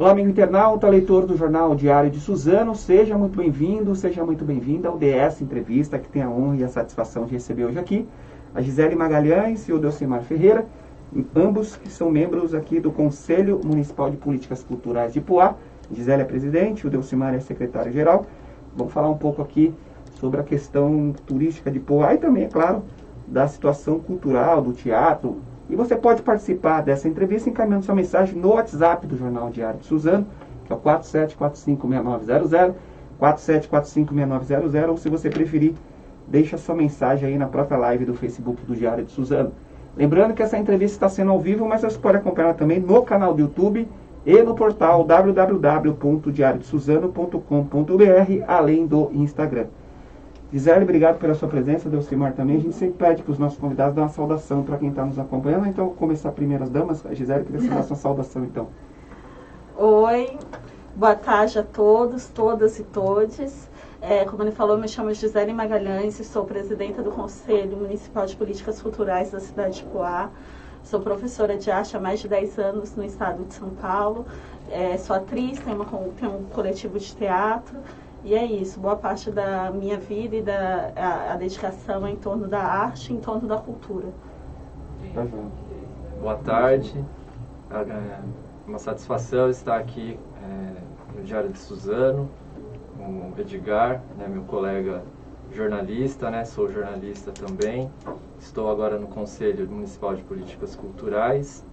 Olá, amigo internauta, leitor do Jornal Diário de Suzano, seja muito bem-vindo, seja muito bem-vinda ao DS Entrevista, que tem a honra e a satisfação de receber hoje aqui a Gisele Magalhães e o Delcimar Ferreira, ambos que são membros aqui do Conselho Municipal de Políticas Culturais de Poá. Gisele é presidente, o Delcimar é secretário-geral. Vamos falar um pouco aqui sobre a questão turística de Poá e também, é claro, da situação cultural, do teatro. E você pode participar dessa entrevista encaminhando sua mensagem no WhatsApp do Jornal Diário de Suzano, que é o 47456900, 47456900, ou se você preferir, deixa sua mensagem aí na própria live do Facebook do Diário de Suzano. Lembrando que essa entrevista está sendo ao vivo, mas você pode acompanhar também no canal do YouTube e no portal www.diariodesuzano.com.br, além do Instagram. Gisele, obrigado pela sua presença, Delcimar também. A gente sempre pede para os nossos convidados dar uma saudação para quem está nos acompanhando. Então, vou começar primeiro as damas. A Gisele, queria dar sua saudação, então. Oi, boa tarde a todos, todas e todes. Como ele falou, me chamo Gisele Magalhães e sou presidenta do Conselho Municipal de Políticas Culturais da cidade de Poá. Sou professora de arte há mais de 10 anos no estado de São Paulo. Sou atriz, tenho um coletivo de teatro. E é isso, boa parte da minha vida e a dedicação é em torno da arte, em torno da cultura. Boa tarde, é uma satisfação estar aqui no Diário de Suzano, com o Edgar, meu colega jornalista, sou jornalista também. Estou agora no Conselho Municipal de Políticas Culturais,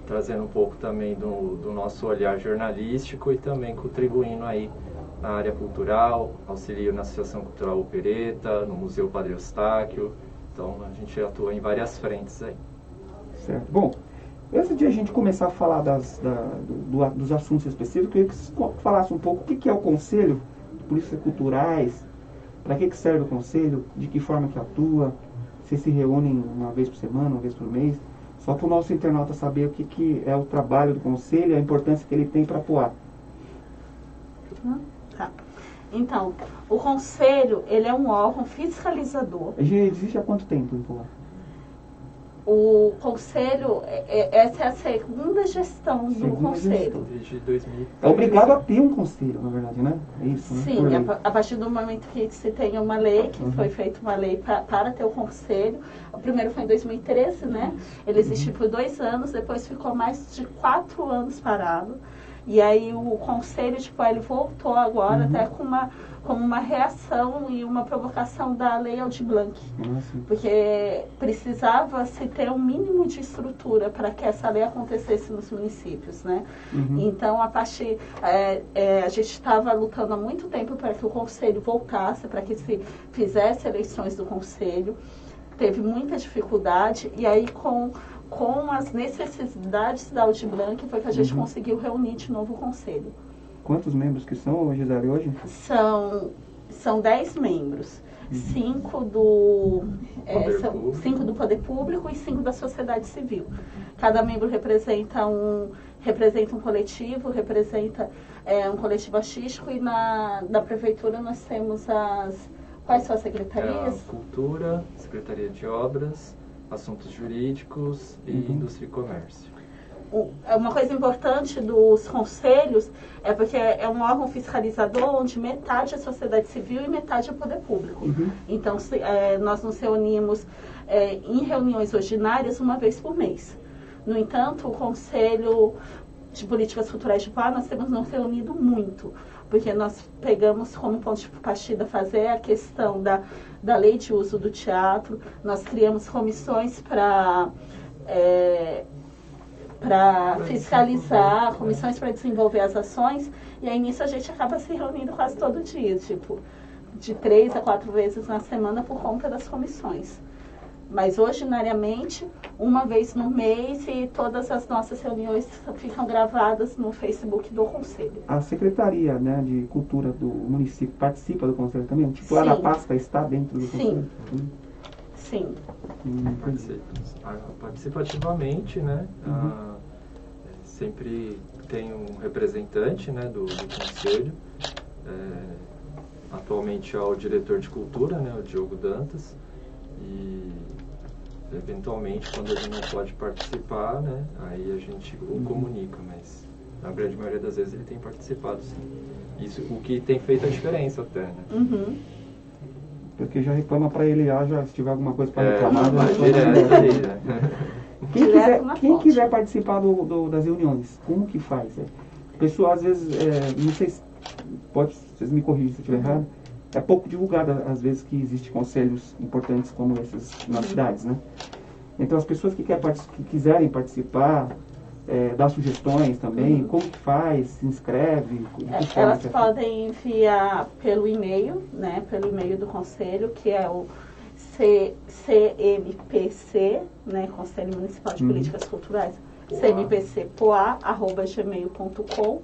trazendo um pouco também do nosso olhar jornalístico e também contribuindo aí na área cultural, auxilio na Associação Cultural Opereta, no Museu Padre Eustáquio. Então, a gente atua em várias frentes aí. Certo. Bom, antes de a gente começar a falar dos assuntos específicos, eu queria que você falasse um pouco o que é o Conselho de Políticas Culturais, para que serve o Conselho, de que forma que atua, se reúnem uma vez por semana, uma vez por mês, só para o nosso internauta saber o que é o trabalho do Conselho e a importância que ele tem para Poá. Tá. Então, o Conselho, ele é um órgão fiscalizador. Existe há quanto tempo em Poá? O Conselho, essa é a segunda gestão do Conselho. Desde 2000. É obrigado a ter um Conselho, na verdade, né? É isso, né? Sim, a partir do momento que se tem uma lei, que foi feita uma lei para ter o Conselho. O primeiro foi em 2013, né? Ele existiu por 2 anos, depois ficou mais de 4 anos parado. E aí o Conselho, ele voltou agora até como uma reação e uma provocação da Lei Aldir Blanc. Porque precisava se ter um mínimo de estrutura para que essa lei acontecesse nos municípios, né? Então, a gente estava lutando há muito tempo para que o Conselho voltasse, para que se fizesse eleições do Conselho. Teve muita dificuldade, e aí com as necessidades da Aldir Blanc foi que a gente conseguiu reunir de novo o Conselho. Quantos membros que são, Gisele, hoje? São 10 membros. 5 do Poder Público e 5 da sociedade civil. Cada membro representa um coletivo, representa um coletivo artístico, e na prefeitura nós temos quais são as secretarias? Cultura, Secretaria de Obras, Assuntos Jurídicos e Indústria e Comércio. Uma coisa importante dos conselhos é porque é um órgão fiscalizador onde metade é sociedade civil e metade é poder público. Então, nós nos reunimos em reuniões ordinárias uma vez por mês. No entanto, o Conselho de Políticas Culturais de Poá, nós temos nos reunido muito, porque nós pegamos como ponto de partida fazer a questão da lei de uso do teatro. Nós criamos comissões para fiscalizar, comissões para desenvolver as ações, e aí nisso a gente acaba se reunindo quase todo dia, de 3 a 4 vezes na semana por conta das comissões. Mas ordinariamente, uma vez no mês, e todas as nossas reuniões ficam gravadas no Facebook do Conselho. A Secretaria, de Cultura do município participa do Conselho também? Lá na pasta está dentro do Conselho? Sim. Participa ativamente, sempre tem um representante do Conselho. Atualmente é o diretor de cultura, o Diogo Dantas. E eventualmente, quando ele não pode participar, aí a gente o comunica, mas Na grande maioria das vezes ele tem participado, sim. Isso, o que tem feito a diferença até, né? Uhum. Porque já reclama para ele já, se tiver alguma coisa para reclamar. Vai direto aí, né? Quem quiser participar das reuniões, como que faz? A pessoa, às vezes, não sei se vocês me corrigem se eu estiver errado, é pouco divulgado, às vezes, que existem conselhos importantes como esses nas cidades, né? Então, as pessoas que quiserem participar, dar sugestões também, como que faz, se inscreve? Elas podem enviar pelo e-mail, né? Pelo e-mail do conselho, que é o CMPC, né, Conselho Municipal de Políticas Culturais, cmpcpoa@gmail.com,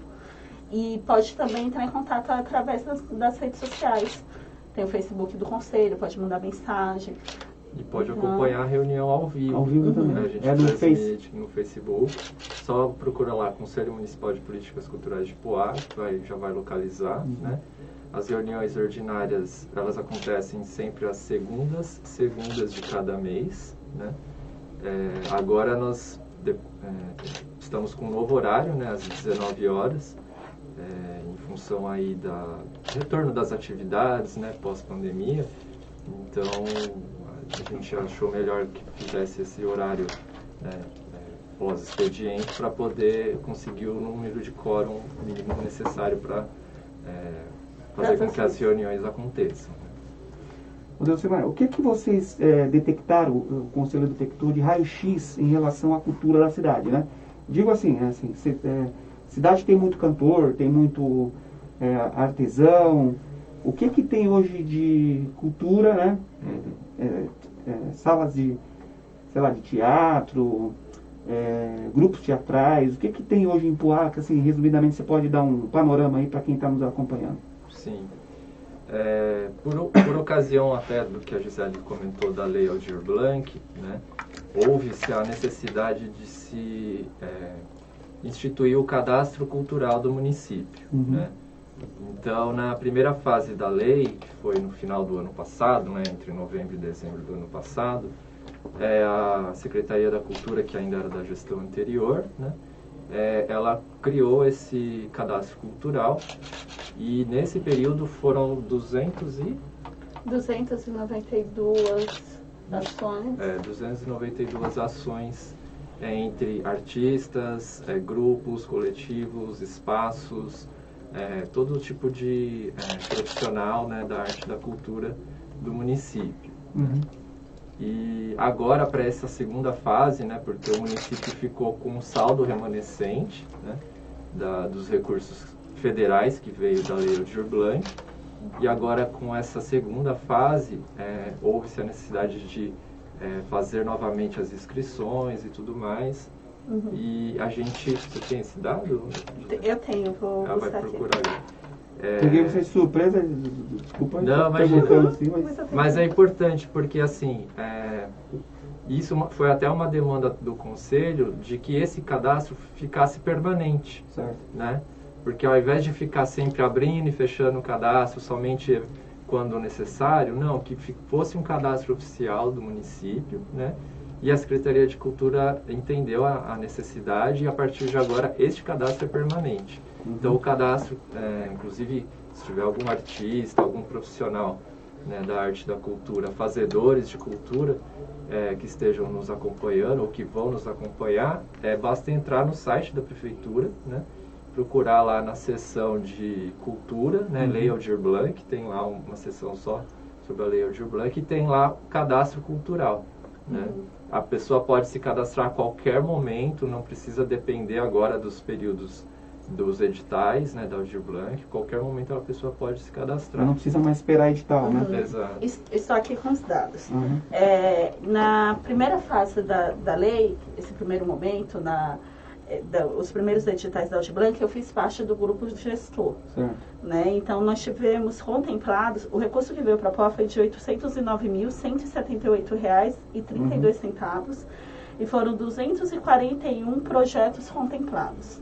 e pode também entrar em contato através das redes sociais. Tem o Facebook do Conselho, pode mandar mensagem. E pode acompanhar a reunião ao vivo. Ao vivo também. A gente transmite no Facebook. Só procura lá Conselho Municipal de Políticas Culturais de Poá, já vai localizar, né? As reuniões ordinárias, elas acontecem sempre às segundas de cada mês, né? Agora nós estamos com um novo horário, né? Às 19 horas, em função aí do retorno das atividades, né? Pós-pandemia. Então, a gente achou melhor que fizesse esse horário, né? Pós-expediente, para poder conseguir o número de quórum mínimo necessário para fazer com que as reuniões aconteçam. Delcimar, o que vocês detectaram, o Conselho detectou de raio-x em relação à cultura da cidade, né? Digo assim, cidade tem muito cantor, tem muito artesão. O que tem hoje de cultura, né? Salas de, sei lá, de teatro, grupos teatrais. O que tem hoje em Poá, que assim, resumidamente você pode dar um panorama aí para quem está nos acompanhando? Sim. Por ocasião até do que a Gisele comentou da Lei Aldir Blanc, né, houve-se a necessidade de se instituir o cadastro cultural do município. Né? Então, na primeira fase da lei, que foi no final do ano passado, né, entre novembro e dezembro do ano passado, a Secretaria da Cultura, que ainda era da gestão anterior, né, ela criou esse cadastro cultural e nesse período foram 292 ações. 292 ações entre artistas, grupos, coletivos, espaços, todo tipo de profissional, né, da arte e da cultura do município. E agora, para essa segunda fase, né, porque o município ficou com um saldo remanescente, né, dos recursos federais que veio da Lei Aldir Blanc, e agora com essa segunda fase houve-se a necessidade de fazer novamente as inscrições e tudo mais. E a gente... Você tem esse dado? Eu tenho, vou buscar vai procurar aqui. Peguei vocês de surpresa, desculpa. Não, imagina. Assim, mas é importante porque, assim, isso foi até uma demanda do Conselho de que esse cadastro ficasse permanente. Certo. Né? Porque ao invés de ficar sempre abrindo e fechando o cadastro somente quando necessário, não, que fosse um cadastro oficial do município, né? E a Secretaria de Cultura entendeu a necessidade e a partir de agora este cadastro é permanente. Então o cadastro, inclusive se tiver algum artista, algum profissional, né, da arte e da cultura, fazedores de cultura que estejam nos acompanhando ou que vão nos acompanhar, basta entrar no site da Prefeitura, né, procurar lá na seção de cultura, né, Lei Aldir Blanc, tem lá uma seção só sobre a Lei Aldir Blanc e tem lá o cadastro cultural. Né? A pessoa pode se cadastrar a qualquer momento, não precisa depender agora dos períodos dos editais, né, da Aldir Blanc. Qualquer momento a pessoa pode se cadastrar. Não precisa mais esperar edital, né? Exato. Estou aqui com os dados. Na primeira fase da lei, esse primeiro momento, os primeiros editais da Aldir Blanc, eu fiz parte do grupo de gestor. Né? Então, nós tivemos contemplados, o recurso que veio para a POA foi de R$ 809.178,32 e foram 241 projetos contemplados.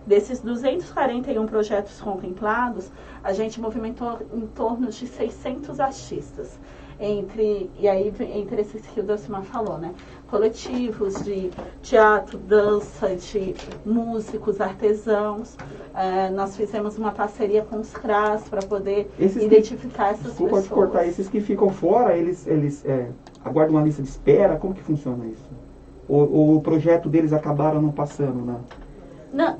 Desses 241 projetos contemplados, a gente movimentou em torno de 600 artistas. e aí entre esses que o Delcimar falou, né? Coletivos de teatro, dança, de músicos, artesãos. Nós fizemos uma parceria com os CRAS para poder identificar essas pessoas. Pode cortar, esses que ficam fora, eles aguardam uma lista de espera? Como que funciona isso? Ou o projeto deles acabaram não passando, né? Não,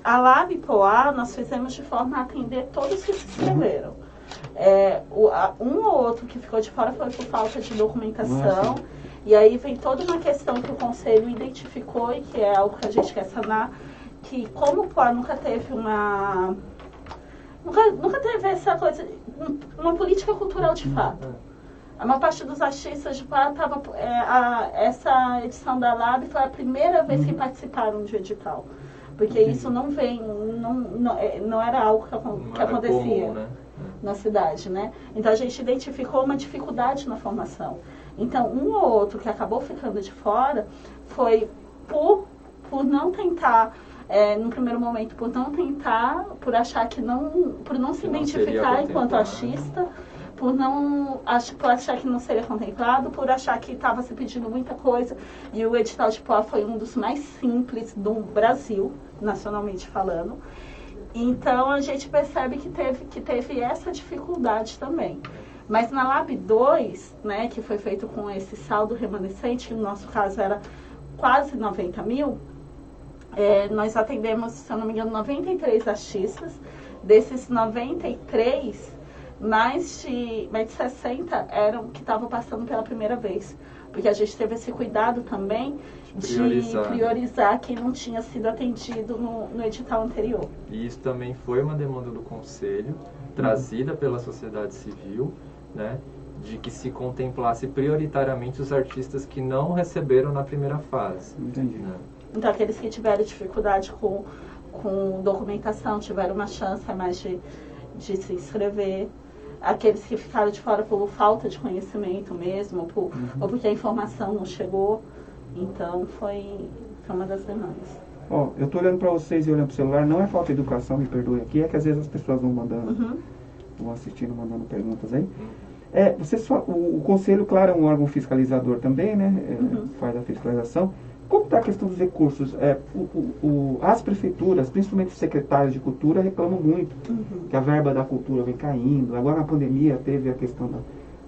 a Lab Poá nós fizemos de forma a atender todos que se inscreveram. Um ou outro que ficou de fora foi por falta de documentação. E aí vem toda uma questão que o Conselho identificou e que é algo que a gente quer sanar, que como o Poá nunca teve nunca teve essa coisa, uma política cultural de fato. A maior parte dos artistas de Poá essa edição da Lab foi a primeira vez que participaram de edital. Porque isso não era algo que acontecia comum, né? Na cidade, né? Então a gente identificou uma dificuldade na formação. Então um ou outro que acabou ficando de fora foi por não tentar, no primeiro momento, por achar que por não se identificar enquanto artista, por achar que não seria contemplado, por achar que estava se pedindo muita coisa. E o edital de Poá foi um dos mais simples do Brasil, nacionalmente falando. Então a gente percebe que teve essa dificuldade também. Mas na Lab 2, né, que foi feito com esse saldo remanescente, que no nosso caso era quase 90 mil, nós atendemos, se eu não me engano, 93 artistas. Desses 93, mais de 60 eram que estavam passando pela primeira vez. Porque a gente teve esse cuidado também de priorizar quem não tinha sido atendido no edital anterior. E isso também foi uma demanda do Conselho, trazida pela sociedade civil, né, de que se contemplasse prioritariamente os artistas que não receberam na primeira fase. Entendi. Né? Então, aqueles que tiveram dificuldade com documentação, tiveram uma chance a mais de se inscrever. Aqueles que ficaram de fora por falta de conhecimento mesmo, ou porque a informação não chegou. Então, foi uma das demandas. Eu estou olhando para vocês e olhando para o celular, não é falta de educação, me perdoe aqui, é que às vezes as pessoas vão mandando, vão assistindo, mandando perguntas aí. O Conselho, claro, é um órgão fiscalizador também, né? Faz a fiscalização. Como está a questão dos recursos? As prefeituras, principalmente os secretários de cultura, reclamam muito que a verba da cultura vem caindo. Agora na pandemia teve a questão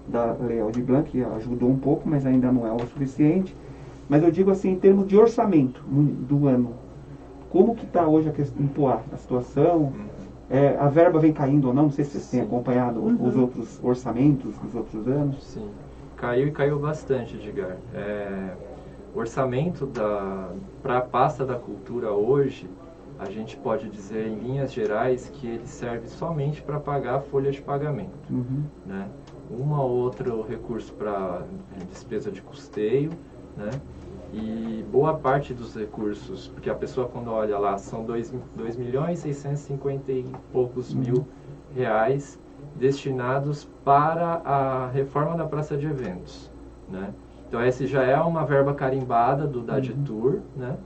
da Lei Aldir Blanc, que ajudou um pouco, mas ainda não é o suficiente. Mas eu digo assim, em termos de orçamento do ano, como que está hoje em Poá, a situação? A verba vem caindo ou não? Não sei se vocês têm acompanhado os outros orçamentos dos outros anos. Sim, caiu e caiu bastante, Edgar. O orçamento para a pasta da cultura hoje, a gente pode dizer em linhas gerais que ele serve somente para pagar a folha de pagamento. Né? Uma ou outro recurso para despesa de custeio, né? E boa parte dos recursos, porque a pessoa quando olha lá, são 2.650 e poucos mil reais destinados para a reforma da praça de eventos, né? Então essa já é uma verba carimbada do DADTUR, né,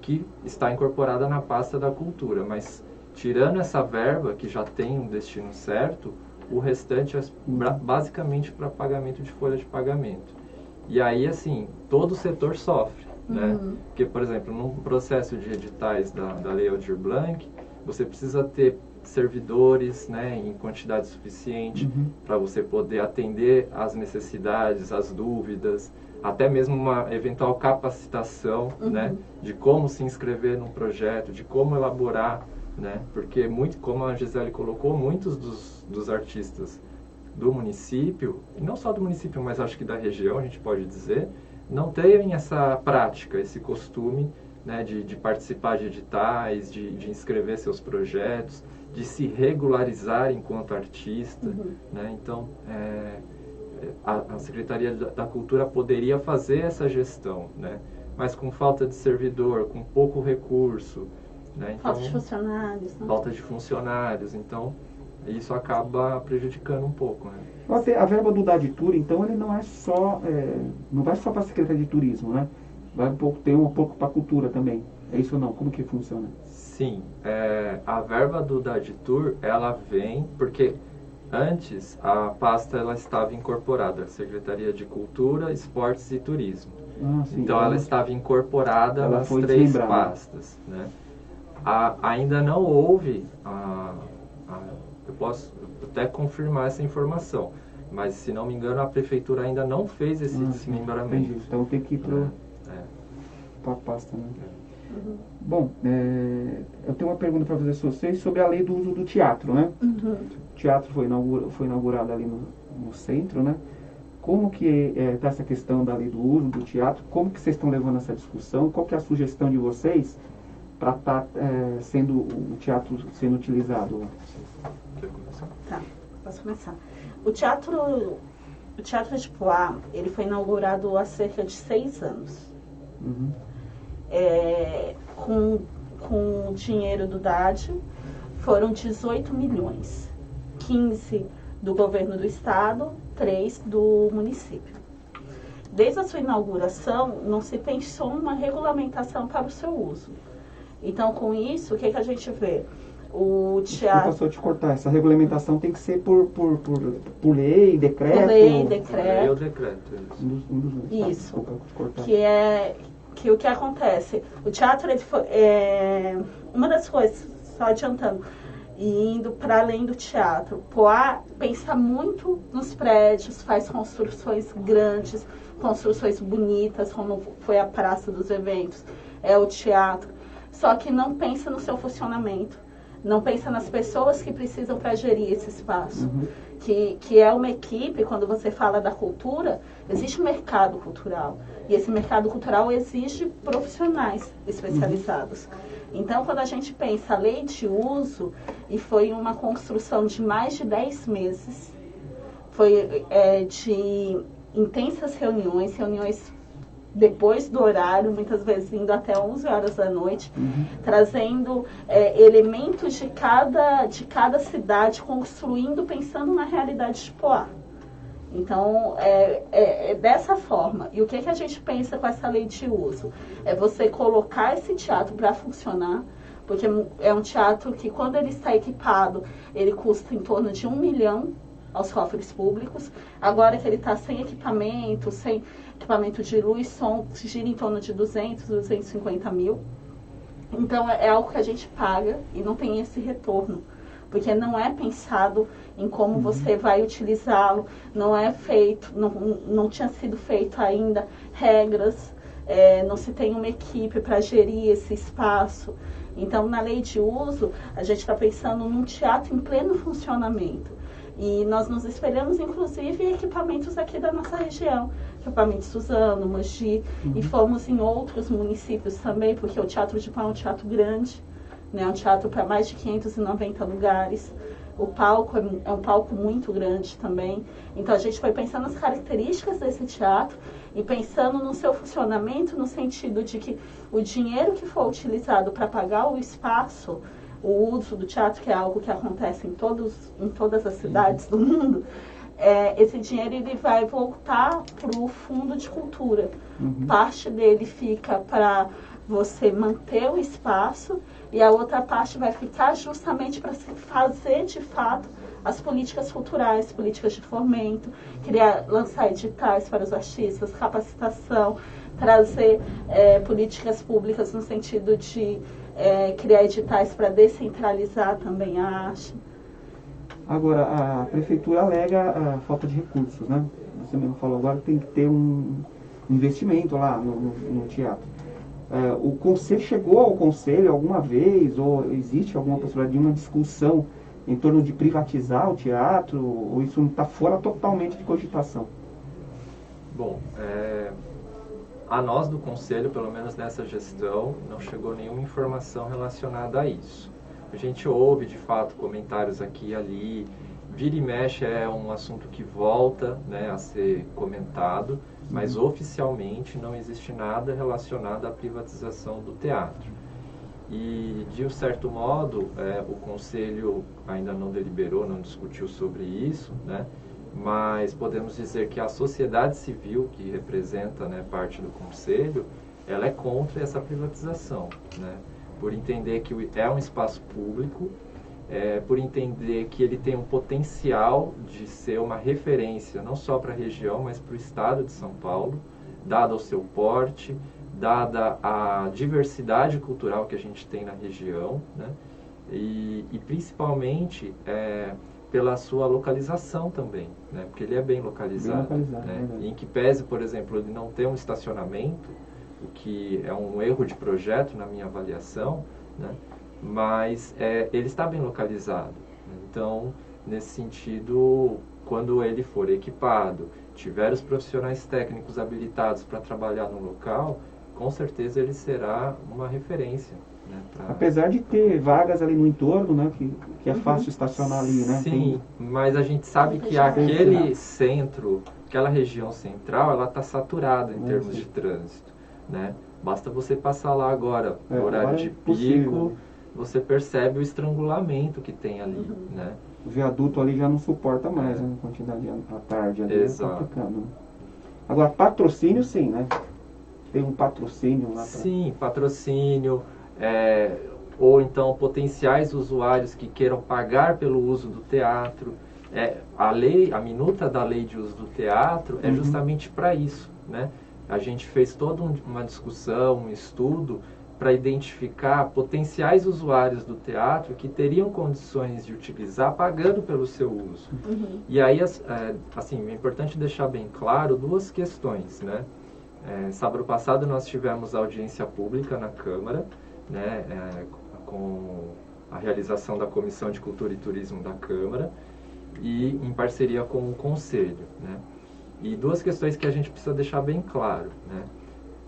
que está incorporada na pasta da cultura, mas tirando essa verba, que já tem um destino certo, o restante é basicamente para pagamento de folha de pagamento. E aí, assim, todo o setor sofre, né? Porque, por exemplo, num processo de editais da Lei Aldir Blanc, você precisa ter servidores, né, em quantidade suficiente para você poder atender às necessidades, às dúvidas, até mesmo uma eventual capacitação, né, de como se inscrever num projeto, de como elaborar, né, porque como a Gisele colocou, muitos dos artistas do município, e não só do município, mas acho que da região, a gente pode dizer, não têm essa prática, esse costume, né, de participar de editais, de inscrever seus projetos, de se regularizar enquanto artista, né? Então, a Secretaria da Cultura poderia fazer essa gestão, né? Mas com falta de servidor, com pouco recurso, né? Então, falta de funcionários, né? Falta de funcionários, então isso acaba prejudicando um pouco, né? A verba do DADTUR, então, ele não é só, não vai só para a Secretaria de Turismo, né? Tem um pouco para a cultura também. É isso ou não? Como que funciona? Sim, a verba do DADTUR, ela vem porque antes a pasta ela estava incorporada à Secretaria de Cultura, Esportes e Turismo. Sim, então ela estava incorporada nas 3 pastas, né? Ainda não houve, eu posso até confirmar essa informação, mas se não me engano a prefeitura ainda não fez esse desmembramento. Entendi. Então tem que ir para a pasta, né? Bom, eu tenho uma pergunta para fazer para vocês sobre a lei do uso do teatro, né? O teatro foi inaugurado ali no centro, né? Como que está essa questão da lei do uso do teatro? Como que vocês estão levando essa discussão? Qual que é a sugestão de vocês para estar sendo o teatro sendo utilizado? Tá, posso começar. O Teatro de Poá, ele foi inaugurado há cerca de 6 anos. Com o dinheiro do DAD, foram 18 milhões. 15 do governo do estado, 3 do município. Desde a sua inauguração, não se pensou uma regulamentação para o seu uso. Então, com isso, o que a gente vê? O teatro... Desculpa só te cortar, essa regulamentação tem que ser por lei, decreto? Por lei, decreto. Lei ou decreto, Um dos dois. Isso. Desculpa te cortar. Que o que acontece? O teatro, ele foi, uma das coisas, só adiantando, e indo para além do teatro, Poá pensa muito nos prédios, faz construções grandes, construções bonitas, como foi a Praça dos Eventos, o teatro, só que não pensa no seu funcionamento, não pensa nas pessoas que precisam para gerir esse espaço. Que é uma equipe, quando você fala da cultura, existe um mercado cultural. E esse mercado cultural exige profissionais especializados. Então, quando a gente pensa a lei de uso, e foi uma construção de mais de 10 meses, foi de intensas reuniões depois do horário, muitas vezes indo até 11 horas da noite, trazendo elementos de cada cidade, construindo, pensando na realidade de Poá. Então, é dessa forma. E o que a gente pensa com essa lei de uso? É você colocar esse teatro para funcionar, porque é um teatro que, quando ele está equipado, ele custa em torno de 1 milhão aos cofres públicos. Agora que ele está sem equipamento de luz, som, gira em torno de 200, 250 mil. Então, é algo que a gente paga e não tem esse retorno, porque não é pensado em como você vai utilizá-lo, não tinha sido feito ainda regras, não se tem uma equipe para gerir esse espaço. Então, na lei de uso, a gente está pensando num teatro em pleno funcionamento. E nós nos espelhamos, inclusive, em equipamentos aqui da nossa região, equipamento Suzano, Mogi, e fomos em outros municípios também, porque o Teatro de Poá é um teatro grande, né, um teatro para mais de 590 lugares. O palco é um palco muito grande também. Então, a gente foi pensando nas características desse teatro e pensando no seu funcionamento, no sentido de que o dinheiro que for utilizado para pagar o espaço, o uso do teatro, que é algo que acontece em todas as cidades do mundo, esse dinheiro ele vai voltar para o fundo de cultura. Parte dele fica para você manter o espaço e a outra parte vai ficar justamente para se fazer de fato as políticas culturais, políticas de fomento, lançar editais para os artistas, capacitação, trazer políticas públicas no sentido de criar editais para descentralizar também a arte. Agora, a prefeitura alega a falta de recursos, né? Você mesmo falou agora que tem que ter um investimento lá no teatro. O conselho chegou ao conselho alguma vez, ou existe alguma possibilidade de uma discussão em torno de privatizar o teatro, ou isso não está fora totalmente de cogitação? Bom, a nós do conselho, pelo menos nessa gestão, não chegou nenhuma informação relacionada a isso. A gente ouve, de fato, comentários aqui e ali, vira e mexe é um assunto que volta, né, a ser comentado, mas oficialmente não existe nada relacionado à privatização do teatro. E, de um certo modo, o Conselho ainda não deliberou, não discutiu sobre isso, né? Mas podemos dizer que a sociedade civil, que representa, né, parte do Conselho, ela é contra essa privatização, né? Por entender que é um espaço público por entender que ele tem um potencial de ser uma referência, não só para a região, mas para o estado de São Paulo, dado o seu porte, dada a diversidade cultural que a gente tem na região, né? E principalmente pela sua localização também, né? Porque ele é bem localizado, né? Em que pese, por exemplo, ele não ter um estacionamento, o que é um erro de projeto na minha avaliação, né? Mas ele está bem localizado. Então, nesse sentido, quando ele for equipado, tiver os profissionais técnicos habilitados para trabalhar no local, com certeza ele será uma referência. Né, apesar de ter vagas ali no entorno, né, que é fácil estacionar ali, né? Sim, mas a gente sabe que aquele centro, aquela região central, ela está saturada em termos de trânsito, né? Basta você passar lá agora, no horário de pico, você percebe o estrangulamento que tem ali, né? O viaduto ali já não suporta mais, né, a quantidade à tarde ali. Exato. É complicado, né? Agora, patrocínio sim, né? Tem um patrocínio lá. Sim, patrocínio, ou então potenciais usuários que queiram pagar pelo uso do teatro. A minuta da lei de uso do teatro é justamente para isso, né? A gente fez toda uma discussão, um estudo para identificar potenciais usuários do teatro que teriam condições de utilizar pagando pelo seu uso. E aí, assim, é importante deixar bem claro duas questões, né? Sábado passado nós tivemos audiência pública na Câmara, né, com a realização da Comissão de Cultura e Turismo da Câmara e em parceria com o Conselho, né? E duas questões que a gente precisa deixar bem claro, né?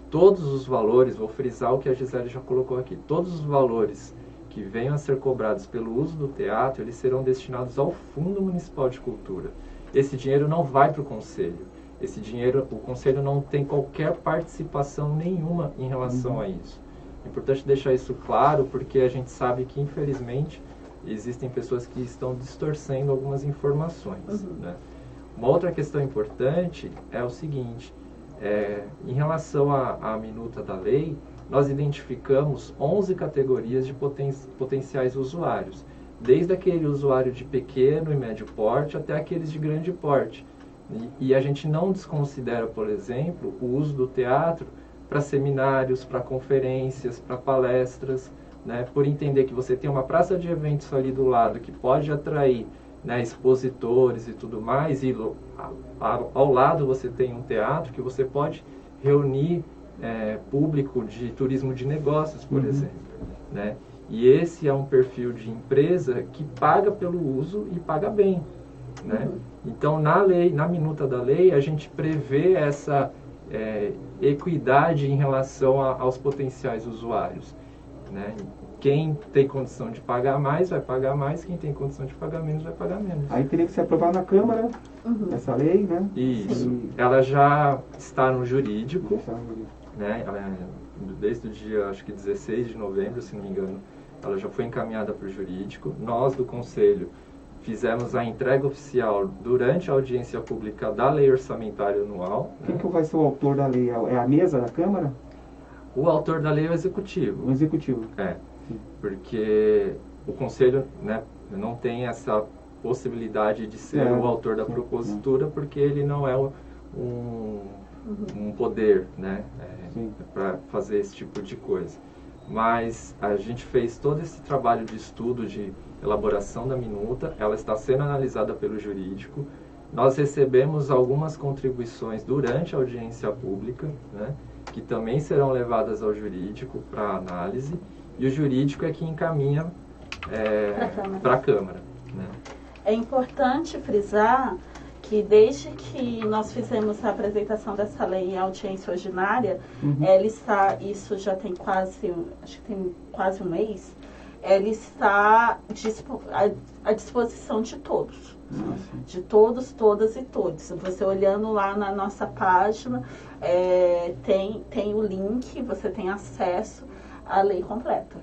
Todos os valores, vou frisar o que a Gisele já colocou aqui, todos os valores que venham a ser cobrados pelo uso do teatro, eles serão destinados ao Fundo Municipal de Cultura. Esse dinheiro não vai para o Conselho. Esse dinheiro, o Conselho não tem qualquer participação nenhuma em relação a isso. É importante deixar isso claro, porque a gente sabe que, infelizmente, existem pessoas que estão distorcendo algumas informações, né? Uma outra questão importante é o seguinte, em relação à minuta da lei, nós identificamos 11 categorias de potenciais usuários, desde aquele usuário de pequeno e médio porte até aqueles de grande porte. E a gente não desconsidera, por exemplo, o uso do teatro para seminários, para conferências, para palestras, né? Por entender que você tem uma praça de eventos ali do lado que pode atrair, né, expositores e tudo mais, e ao lado você tem um teatro que você pode reunir público de turismo de negócios, por exemplo, né? E esse é um perfil de empresa que paga pelo uso e paga bem, né? Então, na lei, na minuta da lei, a gente prevê essa equidade em relação aos potenciais usuários, né? Quem tem condição de pagar mais, vai pagar mais. Quem tem condição de pagar menos, vai pagar menos. Aí teria que ser aprovada na Câmara, essa lei, né? Isso. Ela já está no jurídico, né? Desde o dia, acho que 16 de novembro, se não me engano, ela já foi encaminhada para o jurídico. Nós, do Conselho, fizemos a entrega oficial durante a audiência pública da Lei Orçamentária Anual. Quem que vai ser o autor da lei? É a mesa da Câmara? O autor da lei é o Executivo. O Executivo. Porque o Conselho, né, não tem essa possibilidade de ser o autor da propositura, porque ele não é um poder, né, para fazer esse tipo de coisa. Mas a gente fez todo esse trabalho de estudo, de elaboração da minuta, ela está sendo analisada pelo jurídico. Nós recebemos algumas contribuições durante a audiência pública, né, que também serão levadas ao jurídico para análise, e o jurídico é que encaminha para a Câmara. Né? É importante frisar que desde que nós fizemos a apresentação dessa lei em audiência ordinária, ela está, isso já tem quase, acho que tem quase um mês, ela está à disposição de todos. De todos, todas e todos. Você olhando lá na nossa página, tem o link, você tem acesso à lei completa.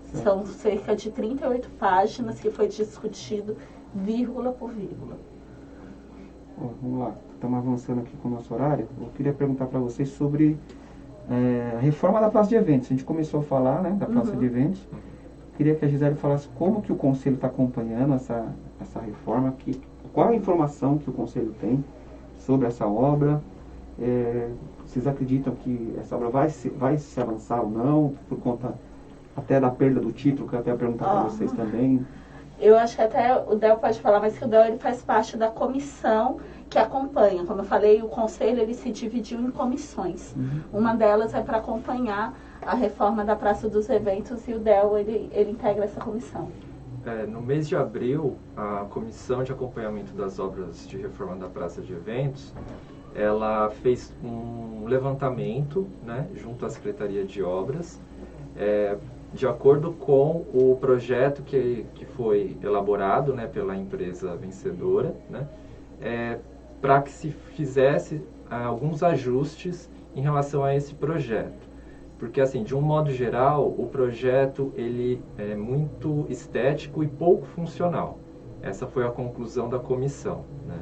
São cerca de 38 páginas que foi discutido vírgula por vírgula. Vamos lá, estamos avançando aqui com o nosso horário. Eu queria perguntar para vocês sobre a reforma da praça de eventos. A gente começou a falar, né, da praça de eventos. queria que a Gisele falasse como que o Conselho está acompanhando essa reforma, qual a informação que o Conselho tem sobre essa obra. Vocês acreditam que essa obra vai se avançar ou não, por conta até da perda do título, que eu até ia perguntar para vocês também. Eu acho que até o Del pode falar, mas que o Del ele faz parte da comissão que acompanha. Como eu falei, o Conselho ele se dividiu em comissões. Uma delas é para acompanhar a reforma da Praça dos Eventos e o Del ele integra essa comissão. No mês de abril, a Comissão de Acompanhamento das Obras de Reforma da Praça de Eventos, ela fez um levantamento, né, junto à Secretaria de Obras, de acordo com o projeto que foi elaborado, né, pela empresa vencedora, né, para que se fizesse alguns ajustes em relação a esse projeto. Porque, assim, de um modo geral, o projeto ele é muito estético e pouco funcional. Essa foi a conclusão da comissão, né?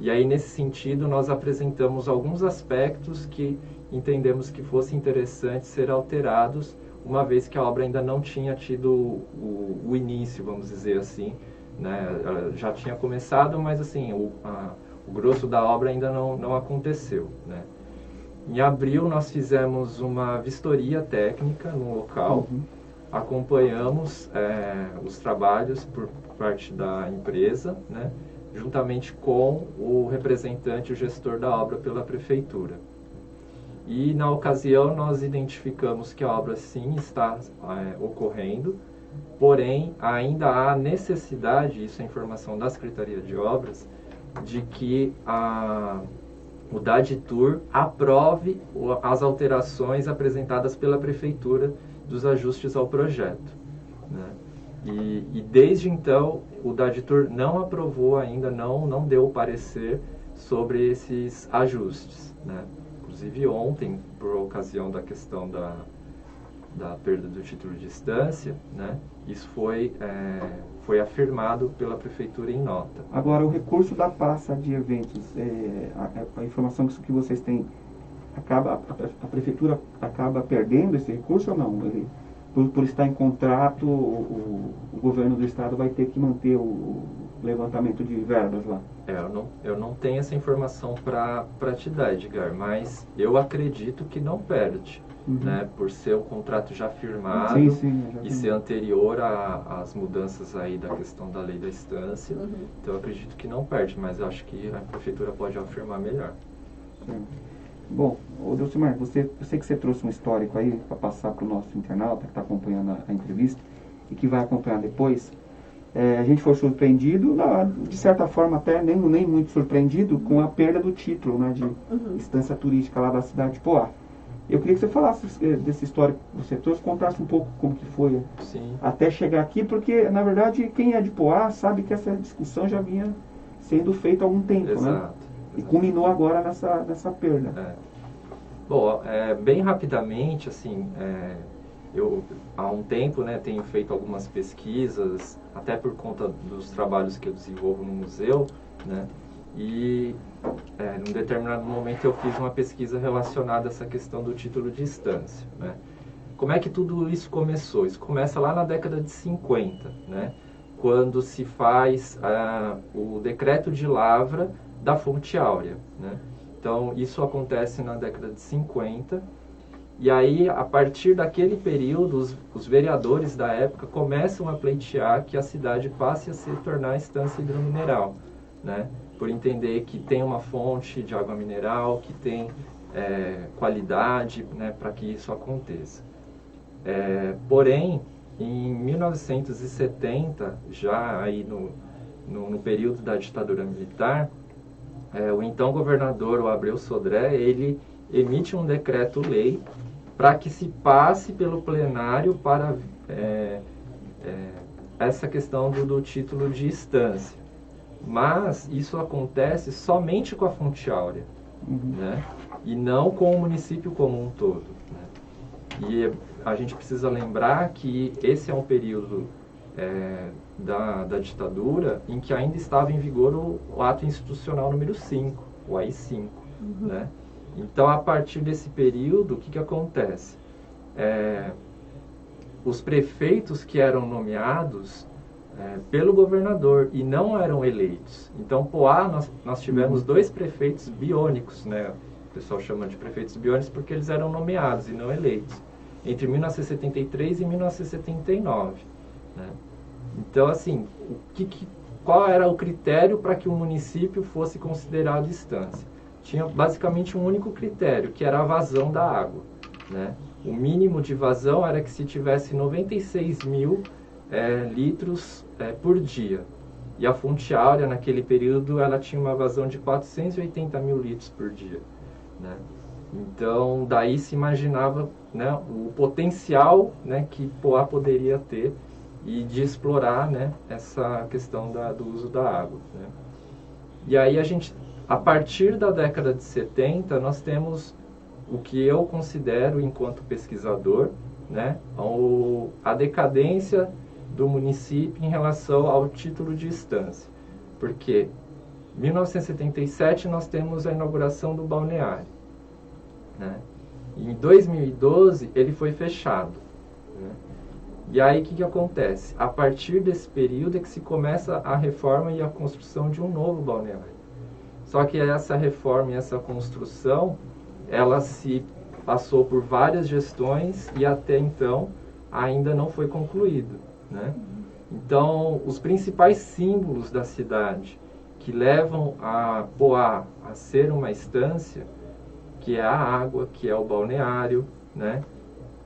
E aí, nesse sentido, nós apresentamos alguns aspectos que entendemos que fosse interessante ser alterados, uma vez que a obra ainda não tinha tido o início, vamos dizer assim, né? Ela já tinha começado, mas assim, o grosso da obra ainda não aconteceu, né? Em abril nós fizemos uma vistoria técnica no local, acompanhamos os trabalhos por parte da empresa, né? Juntamente com o representante, o gestor da obra pela prefeitura. E na ocasião nós identificamos que a obra sim está ocorrendo, porém ainda há necessidade, isso é informação da Secretaria de Obras, de que o DADTUR aprove as alterações apresentadas pela prefeitura dos ajustes ao projeto, né? E desde então o DADTUR não aprovou ainda, não deu parecer sobre esses ajustes, né? Inclusive ontem, por ocasião da questão da perda do título de instância, né, isso foi afirmado pela prefeitura em nota. Agora, o recurso da praça de eventos, a informação que vocês têm, a prefeitura acaba perdendo esse recurso ou não? Por estar em contrato, o governo do estado vai ter que manter o levantamento de verbas lá? Eu não tenho essa informação para te dar, Edgar, mas eu acredito que não perde, né, por ser um contrato já firmado e ser anterior às mudanças aí da questão da lei da instância. Então eu acredito que não perde, mas eu acho que a prefeitura pode afirmar melhor. Sim. Bom, Delcimar, eu sei que você trouxe um histórico aí para passar para o nosso internauta que está acompanhando a entrevista e que vai acompanhar depois. A gente foi surpreendido, de certa forma até nem muito surpreendido, com a perda do título, né, de instância turística lá da cidade de Poá. Eu queria que você falasse desse histórico que você trouxe, contasse um pouco como que foi até chegar aqui, porque, na verdade, quem é de Poá sabe que essa discussão já vinha sendo feita há algum tempo, né? E culminou agora nessa perda. Bom, bem rapidamente, assim, eu há um tempo, né, tenho feito algumas pesquisas, até por conta dos trabalhos que eu desenvolvo no museu, né, e num determinado momento eu fiz uma pesquisa relacionada a essa questão do título de instância, né. Como é que tudo isso começou? Isso começa lá na década de 50, né, quando se faz o decreto de lavra da Fonte Áurea, né. Então, isso acontece na década de 50, e aí, a partir daquele período, os vereadores da época começam a pleitear que a cidade passe a se tornar instância hidromineral, né? Por entender que tem uma fonte de água mineral, que tem qualidade, né, para que isso aconteça. Porém, em 1970, já aí no período da ditadura militar, o então governador, o Abreu Sodré, ele emite um decreto-lei para que se passe pelo plenário para essa questão do título de instância. Mas isso acontece somente com a Fonte Áurea, né? E não com o município como um todo, né? E a gente precisa lembrar que esse é um período da ditadura em que ainda estava em vigor o ato institucional número 5, o AI-5, né? Então, a partir desse período, o que acontece? os prefeitos que eram nomeados pelo governador e não eram eleitos. Então, Poá, nós tivemos 2 prefeitos biônicos, né? O pessoal chama de prefeitos biônicos porque eles eram nomeados e não eleitos, entre 1973 e 1979. Né? Então, assim, qual era o critério para que o município fosse considerado estância? Tinha basicamente um único critério, que era a vazão da água. Né? O mínimo de vazão era que se tivesse 96 mil litros por dia. E a fonte áurea, naquele período, ela tinha uma vazão de 480 mil litros por dia. Né? Então, daí se imaginava, né, o potencial, né, que Poá poderia ter e de explorar, né, essa questão do uso da água. Né? E aí a partir da década de 70, nós temos o que eu considero, enquanto pesquisador, né, a decadência do município em relação ao título de estância. Porque em 1977 nós temos a inauguração do balneário. Né? E em 2012 ele foi fechado. Né? E aí o que acontece? A partir desse período é que se começa a reforma e a construção de um novo balneário. Só que essa reforma e essa construção, ela se passou por várias gestões e até então ainda não foi concluído. Né? Então, os principais símbolos da cidade que levam a Poá a ser uma estância, que é a água, que é o balneário, né?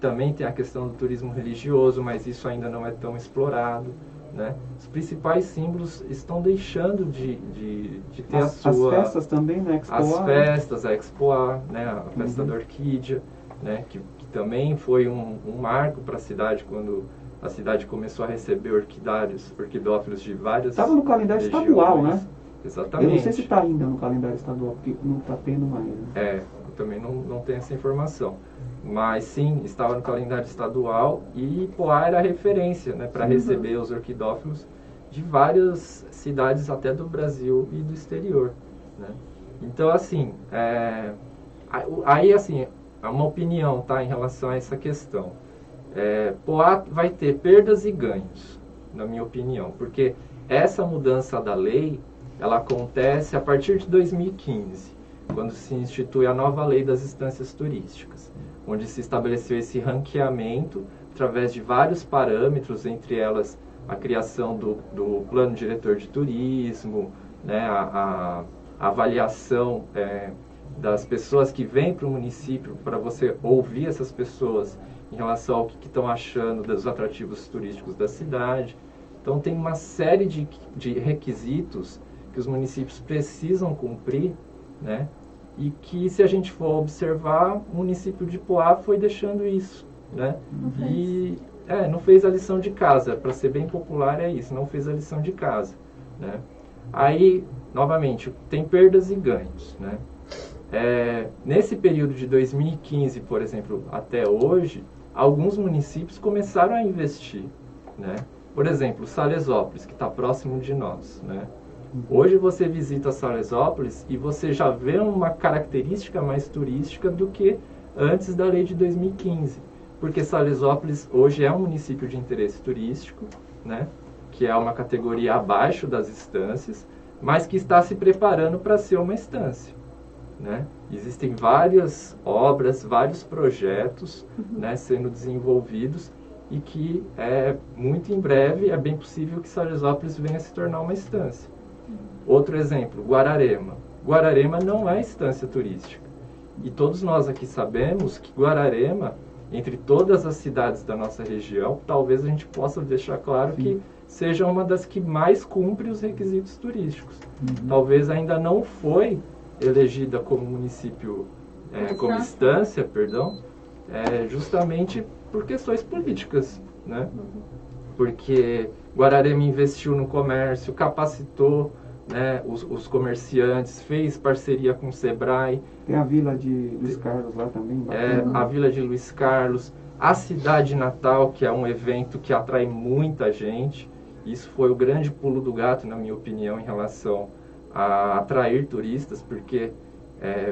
Também tem a questão do turismo religioso, mas isso ainda não é tão explorado. Né? Os principais símbolos estão deixando de ter a sua... As festas também, né? Expoá, as festas, a Expoá, né? A festa da Orquídea, né? que também foi um marco para a cidade quando a cidade começou a receber orquidófilos de várias Estava no calendário regiões. Estadual, né? Exatamente. Eu não sei se está ainda no calendário estadual, porque não está tendo mais. Né? Eu também não tenho essa informação. Mas sim, estava no calendário estadual e Poá era a referência, né, para receber os orquidófilos de várias cidades até do Brasil e do exterior. Né? Então, assim, aí assim, é uma opinião, tá, em relação a essa questão. Poá vai ter perdas e ganhos, na minha opinião, porque essa mudança da lei, ela acontece a partir de 2015, quando se institui a nova lei das estâncias turísticas, onde se estabeleceu esse ranqueamento através de vários parâmetros, entre elas a criação do plano diretor de turismo, né, a avaliação das pessoas que vêm para o município, para você ouvir essas pessoas em relação ao que estão achando dos atrativos turísticos da cidade. Então tem uma série de requisitos que os municípios precisam cumprir, né? E que, se a gente for observar, o município de Poá foi deixando isso, né? Não fez a lição de casa, para ser bem popular é isso, não fez a lição de casa, né? Aí, novamente, tem perdas e ganhos, né? Nesse período de 2015, por exemplo, até hoje, alguns municípios começaram a investir, né? Por exemplo, Salesópolis, que está próximo de nós, né? Hoje você visita Salesópolis e você já vê uma característica mais turística do que antes da lei de 2015. Porque Salesópolis hoje é um município de interesse turístico, né? Que é uma categoria abaixo das estâncias, mas que está se preparando para ser uma estância. Né? Existem várias obras, vários projetos, né, sendo desenvolvidos e que muito em breve é bem possível que Salesópolis venha a se tornar uma estância. Outro exemplo, Guararema. Guararema não é estância turística. E todos nós aqui sabemos que Guararema, entre todas as cidades da nossa região, talvez a gente possa deixar claro que seja uma das que mais cumpre os requisitos turísticos. Talvez ainda não foi elegida como município, como estância, perdão, justamente por questões políticas, né? Porque Guararema investiu no comércio, capacitou, né, os comerciantes, fez parceria com o Sebrae. Tem a Vila de Luiz Carlos lá também. A Vila de Luiz Carlos, a Cidade Natal, que é um evento que atrai muita gente. Isso foi o grande pulo do gato, na minha opinião, em relação a atrair turistas, porque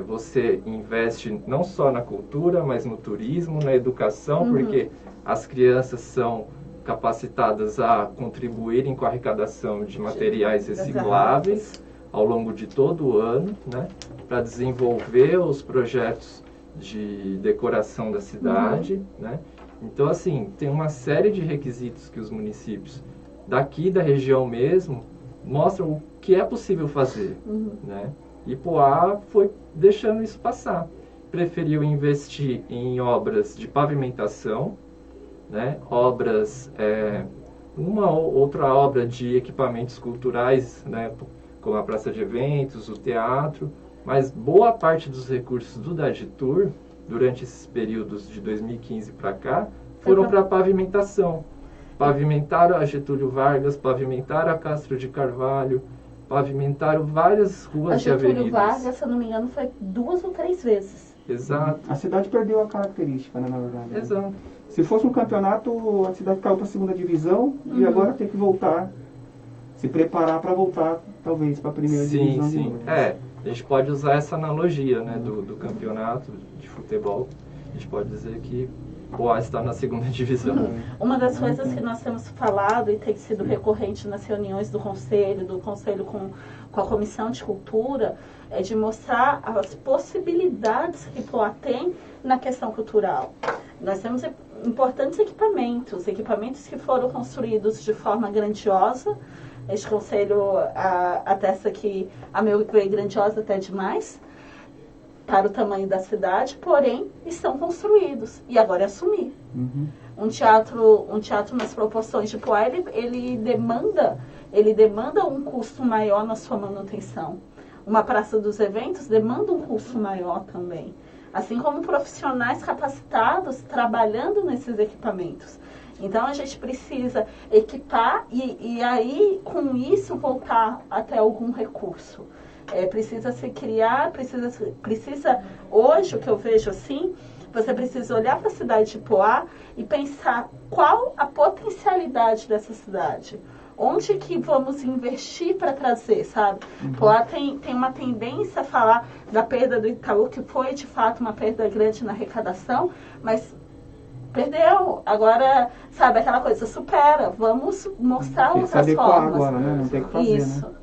você investe não só na cultura, mas no turismo, na educação, porque as crianças são capacitadas a contribuírem com a arrecadação de materiais recicláveis ao longo de todo o ano, né, para desenvolver os projetos de decoração da cidade, né? Então, assim, tem uma série de requisitos que os municípios daqui da região mesmo mostram o que é possível fazer, né? E Poá foi deixando isso passar. Preferiu investir em obras de pavimentação, né? Obras, uma ou outra obra de equipamentos culturais, né? Como a praça de eventos, o teatro, mas boa parte dos recursos do Daditur, durante esses períodos de 2015 para cá, foram para pavimentação. Pavimentaram a Getúlio Vargas, pavimentaram a Castro de Carvalho, pavimentaram várias ruas e avenidas. A Getúlio Vargas, se eu não me engano, foi 2 ou 3 vezes. Exato. A cidade perdeu a característica, né, na verdade. Né? Exato. Se fosse um campeonato, a cidade caiu para a segunda divisão e agora tem que voltar, se preparar para voltar, talvez, para a primeira divisão. Sim. A gente pode usar essa analogia, né, do campeonato de futebol. A gente pode dizer que Poá está na segunda divisão. Uma das coisas que nós temos falado e tem sido recorrente nas reuniões do conselho com a Comissão de Cultura, é de mostrar as possibilidades que Poá tem na questão cultural. Nós temos importantes equipamentos que foram construídos de forma grandiosa. Este conselho atesta que, a meu ver, grandiosa até demais, para o tamanho da cidade, porém, estão construídos. E agora é assumir. Um teatro nas proporções de Poá, ele demanda um custo maior na sua manutenção. Uma praça dos eventos demanda um custo maior também. Assim como profissionais capacitados trabalhando nesses equipamentos. Então, a gente precisa equipar e aí, com isso, voltar até algum recurso. Precisa se criar, precisa, hoje, o que eu vejo assim, você precisa olhar para a cidade de Poá e pensar qual a potencialidade dessa cidade. Onde que vamos investir para trazer, sabe? Poá tem uma tendência a falar da perda do Itaú, que foi, de fato, uma perda grande na arrecadação, mas perdeu. Agora, sabe, aquela coisa, supera. Vamos mostrar outras formas. Agora, né? Não tem o que fazer, isso. Né?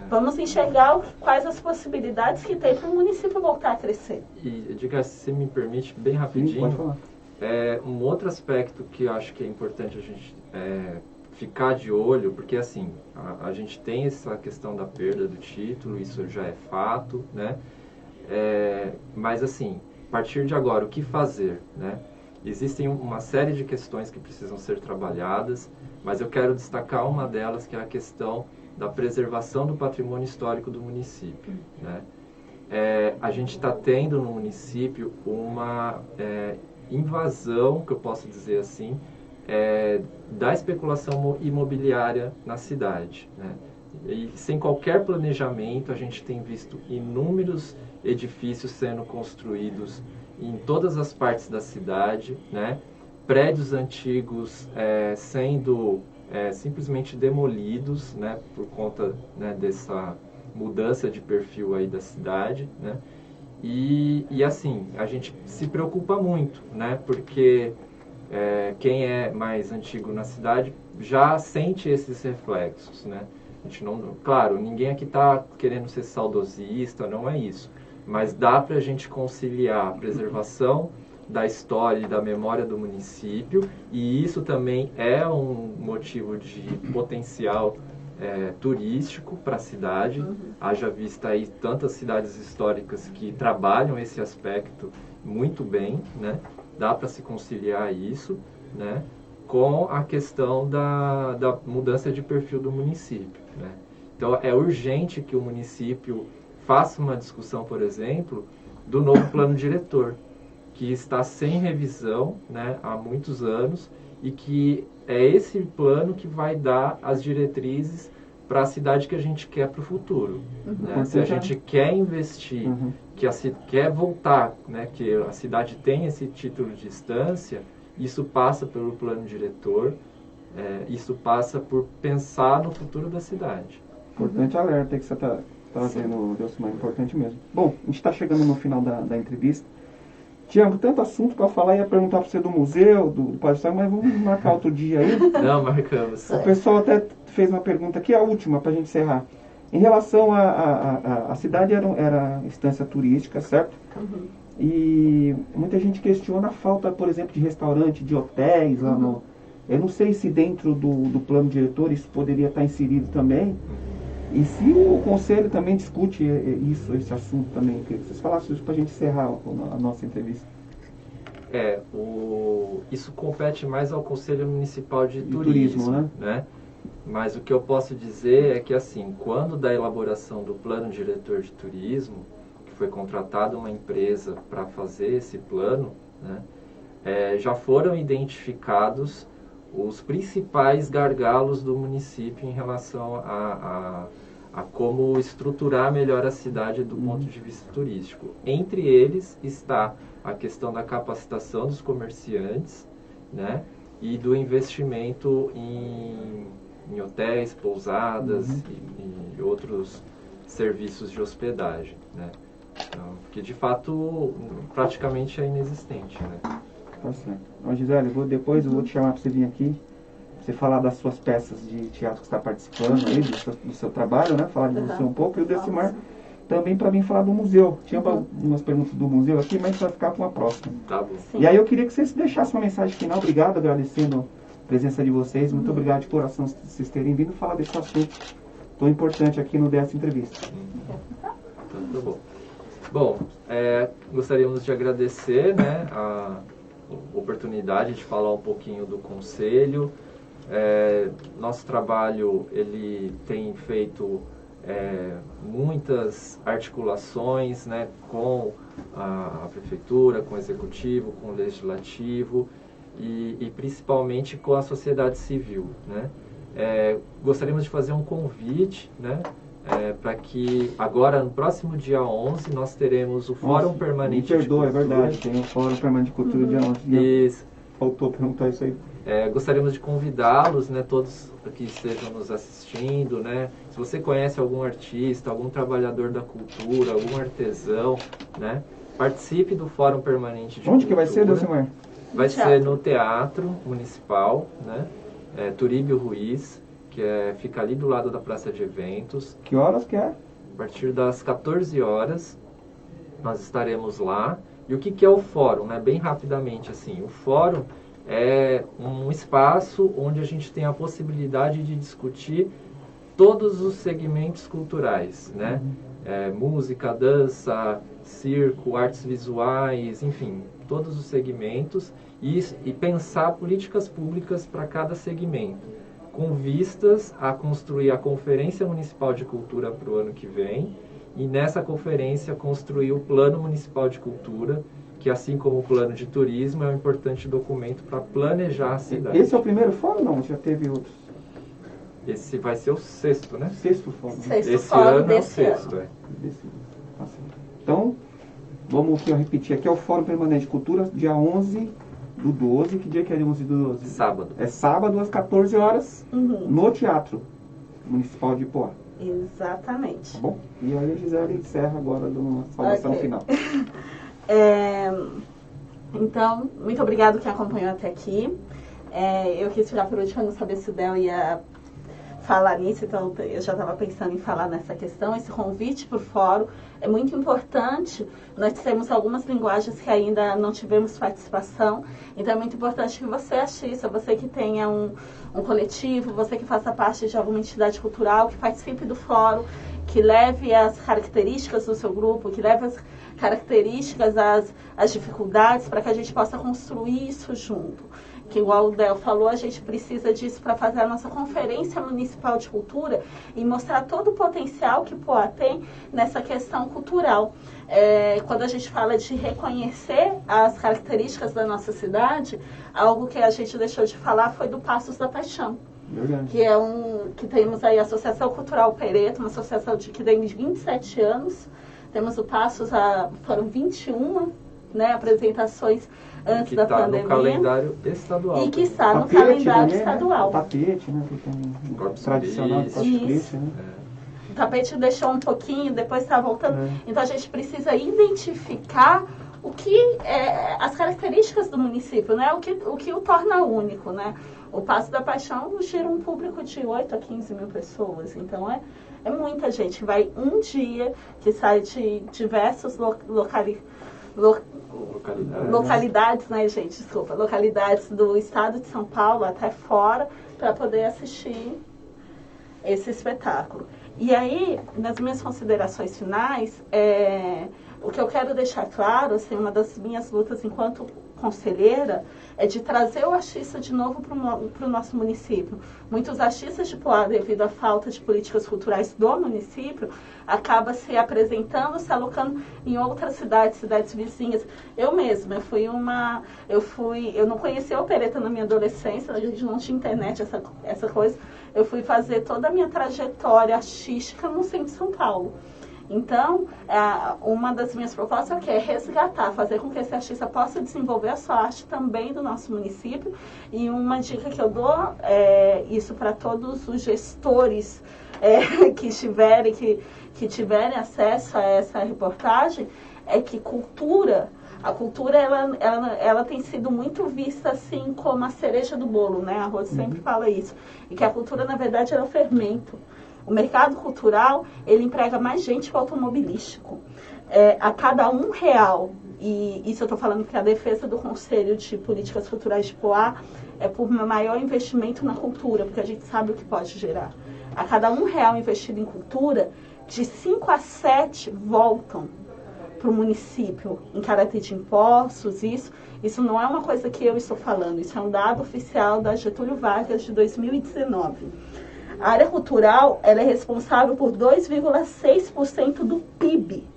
Vamos enxergar quais as possibilidades que tem para o município voltar a crescer. E, Edgar, se você me permite, bem rapidinho, sim, pode falar. Um outro aspecto que eu acho que é importante a gente ficar de olho, porque assim, a gente tem essa questão da perda do título, isso já é fato, né? Mas assim, a partir de agora, o que fazer, né? Existem uma série de questões que precisam ser trabalhadas, mas eu quero destacar uma delas, que é a questão da preservação do patrimônio histórico do município, né? A gente está tendo no município uma invasão, que eu posso dizer assim, da especulação imobiliária na cidade, né? E sem qualquer planejamento, a gente tem visto inúmeros edifícios sendo construídos em todas as partes da cidade, né? Prédios antigos sendo simplesmente demolidos, né? Por conta, né, dessa mudança de perfil aí da cidade, né? E assim, a gente se preocupa muito, né? Porque quem é mais antigo na cidade já sente esses reflexos, né? A gente não, claro, ninguém aqui está querendo ser saudosista, não é isso. Mas dá para a gente conciliar a preservação da história e da memória do município, e isso também é um motivo de potencial turístico para a cidade. Haja vista aí tantas cidades históricas que trabalham esse aspecto muito bem, né? Dá para se conciliar isso, né, com a questão da mudança de perfil do município, né? Então, é urgente que o município faça uma discussão, por exemplo, do novo plano diretor, que está sem revisão, né, há muitos anos, e que é esse plano que vai dar as diretrizes para a cidade que a gente quer para o futuro. Né? Se a gente quer investir, quer voltar, né, que a cidade tem esse título de instância, isso passa pelo plano diretor, isso passa por pensar no futuro da cidade. Importante alerta que você está trazendo o Delcimar, importante mesmo. Bom, a gente está chegando no final da entrevista. Tiago, tanto assunto para falar, ia perguntar para você do museu, do Padre Sá, mas vamos marcar outro dia aí. Não, marcamos. O pessoal até fez uma pergunta aqui, a última, para a gente encerrar. Em relação a cidade era instância turística, certo? Uhum. E muita gente questiona a falta, por exemplo, de restaurante, de hotéis lá no... Eu não sei se dentro do plano diretor isso poderia estar inserido também. E se o conselho também discute esse assunto também. Eu queria que vocês falassem isso para a gente encerrar a nossa entrevista. Isso compete mais ao Conselho Municipal de Turismo, né? Mas o que eu posso dizer é que, assim, quando da elaboração do plano diretor de turismo, que foi contratada uma empresa para fazer esse plano, né, já foram identificados os principais gargalos do município em relação a como estruturar melhor a cidade do ponto de vista turístico. Entre eles está a questão da capacitação dos comerciantes, né, e do investimento em hotéis, pousadas e outros serviços de hospedagem, né? Então, que de fato praticamente é inexistente, né? Tá certo. Ó, Gisele, depois eu vou te chamar para você vir aqui, pra você falar das suas peças de teatro que você está participando aí, do seu trabalho, né? Falar de você um pouco, e o Delcimar também para mim falar do museu. Tinha umas perguntas do museu aqui, mas vai ficar com a próxima. Tá bom. Sim. E aí eu queria que vocês deixassem uma mensagem final. Obrigado, agradecendo a presença de vocês. Muito obrigado de coração por vocês terem vindo falar desse assunto tão importante aqui no dessa entrevista. Então, tá bom. Bom, gostaríamos de agradecer, né, a oportunidade de falar um pouquinho do Conselho. Nosso trabalho ele tem feito muitas articulações, né, com a Prefeitura, com o Executivo, com o Legislativo e principalmente com a sociedade civil, né? Gostaríamos de fazer um convite, né, para que agora, no próximo dia 11, nós teremos o Fórum Permanente de Cultura. É verdade, tem o Fórum Permanente de Cultura dia 11. Isso. Faltou perguntar isso aí. Gostaríamos de convidá-los, né, todos que estejam nos assistindo, né, se você conhece algum artista, algum trabalhador da cultura, algum artesão, né, participe do Fórum Permanente de Cultura. Onde que vai ser, Delcimar? Vai ser no Teatro Municipal, né, Turíbio Ruiz, que fica ali do lado da Praça de Eventos. Que horas que é? A partir das 14 horas, nós estaremos lá. E o que é o fórum, né? Bem rapidamente, assim, o fórum é um espaço onde a gente tem a possibilidade de discutir todos os segmentos culturais, né? Música, dança, circo, artes visuais, enfim, todos os segmentos e pensar políticas públicas para cada segmento, com vistas a construir a Conferência Municipal de Cultura para o ano que vem, e nessa conferência construir o Plano Municipal de Cultura, que assim como o Plano de Turismo é um importante documento para planejar a cidade. Esse é o primeiro fórum, não? Já teve outros? Esse vai ser o 6º, né? 6º fórum. Esse ano é o 6º, Então, vamos aqui repetir. Aqui é o Fórum Permanente de Cultura, dia 11 do 12. Que dia que é 11 do 12? Sábado. É sábado, às 14 horas, no Teatro Municipal de Ipoá. Exatamente. Tá bom? E aí a Gisele encerra agora uma saudação final. Então, muito obrigado quem acompanhou até aqui. Eu quis tirar por último, não saber se o Del ia falar nisso, então eu já estava pensando em falar nessa questão. Esse convite para o fórum é muito importante. Nós temos algumas linguagens que ainda não tivemos participação, então é muito importante que você assista, você que tenha um coletivo, você que faça parte de alguma entidade cultural, que participe do fórum, que leve as características do seu grupo, que leve as características, as dificuldades, para que a gente possa construir isso junto. Que igual o Del falou, a gente precisa disso para fazer a nossa Conferência Municipal de Cultura e mostrar todo o potencial que Poá tem nessa questão cultural. Quando a gente fala de reconhecer as características da nossa cidade, algo que a gente deixou de falar foi do Passos da Paixão. Verdade. Que temos aí a Associação Cultural Pereto, uma associação que tem 27 anos. Temos o Passos, foram 21, né, apresentações antes da pandemia. No calendário estadual. E que está no calendário estadual. Tapete, né? Que tem Corpus tradicional de Corpus Christi, né? tapete deixou um pouquinho, depois está voltando. Então a gente precisa identificar o que as características do município, né? O que o torna único, né? O Paço da Paixão gira um público de 8 a 15 mil pessoas, então é muita gente. Vai um dia que sai de diversos localidades, né, gente? Desculpa, localidades do estado de São Paulo até fora para poder assistir esse espetáculo. E aí, nas minhas considerações finais, o que eu quero deixar claro, assim, uma das minhas lutas enquanto conselheira é de trazer o artista de novo para o nosso município. Muitos artistas de Poá, devido à falta de políticas culturais do município, acaba se apresentando, se alocando em outras cidades vizinhas. Eu mesma, eu não conhecia a opereta na minha adolescência, a gente não tinha internet, essa coisa. Eu fui fazer toda a minha trajetória artística no centro de São Paulo. Então, uma das minhas propostas é resgatar, fazer com que esse artista possa desenvolver a sua arte também do nosso município. E uma dica que eu dou, isso para todos os gestores que tiverem acesso a essa reportagem, é que a cultura ela tem sido muito vista assim como a cereja do bolo, né? A Rose sempre fala isso. E que a cultura, na verdade, é o fermento. O mercado cultural, ele emprega mais gente que o automobilístico. A cada R$1, e isso eu estou falando que a defesa do Conselho de Políticas Culturais de Poá é por maior investimento na cultura, porque a gente sabe o que pode gerar. A cada R$1 investido em cultura, de 5 a 7 voltam para o município em caráter de impostos. Isso não é uma coisa que eu estou falando, isso é um dado oficial da Getúlio Vargas de 2019. A área cultural, ela é responsável por 2,6% do PIB.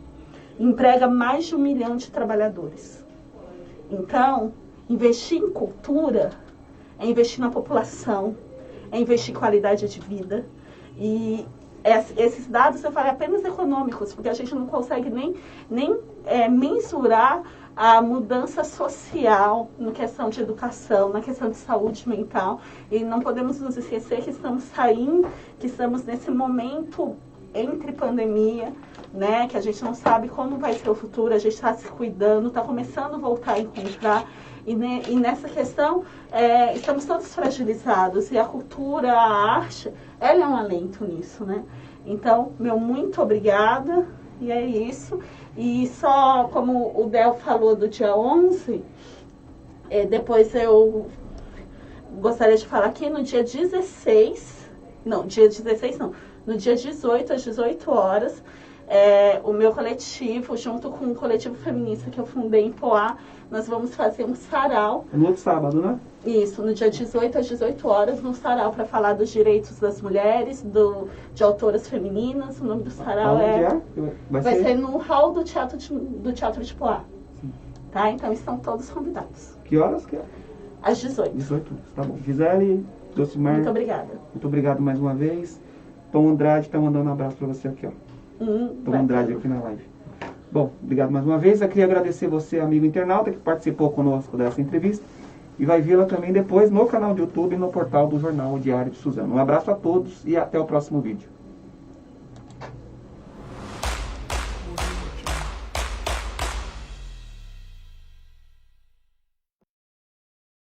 Emprega mais de 1 milhão de trabalhadores. Então, investir em cultura é investir na população, é investir em qualidade de vida. E esses dados eu falei apenas econômicos, porque a gente não consegue nem mensurar a mudança social na questão de educação, na questão de saúde mental. E não podemos nos esquecer que estamos nesse momento entre pandemia, né, que a gente não sabe como vai ser o futuro, a gente está se cuidando, está começando a voltar a encontrar. E nessa questão, estamos todos fragilizados. E a cultura, a arte, ela é um alento nisso, né? Então, muito obrigada. E é isso. E só como o Del falou do dia 11, depois eu gostaria de falar que no dia 18 às 18 horas, o meu coletivo, junto com um coletivo feminista que eu fundei em Poá, nós vamos fazer um sarau. No outro sábado, né? Isso, no dia 18 às 18 horas, no sarau, para falar dos direitos das mulheres, de autoras femininas. O nome do sarau vai ser no hall do Teatro de Poá. Sim. Tá? Então estão todos convidados. Que horas que é? Às 18. 18, tá bom. Gisele, Docimar. Muito obrigada. Muito obrigado mais uma vez. Tom Andrade está mandando um abraço para você aqui, ó. Tom Andrade aqui na live. Bom, obrigado mais uma vez. Eu queria agradecer você, amigo internauta, que participou conosco dessa entrevista. E vai vê-la também depois no canal do YouTube e no portal do Jornal Diário de Suzano. Um abraço a todos e até o próximo vídeo.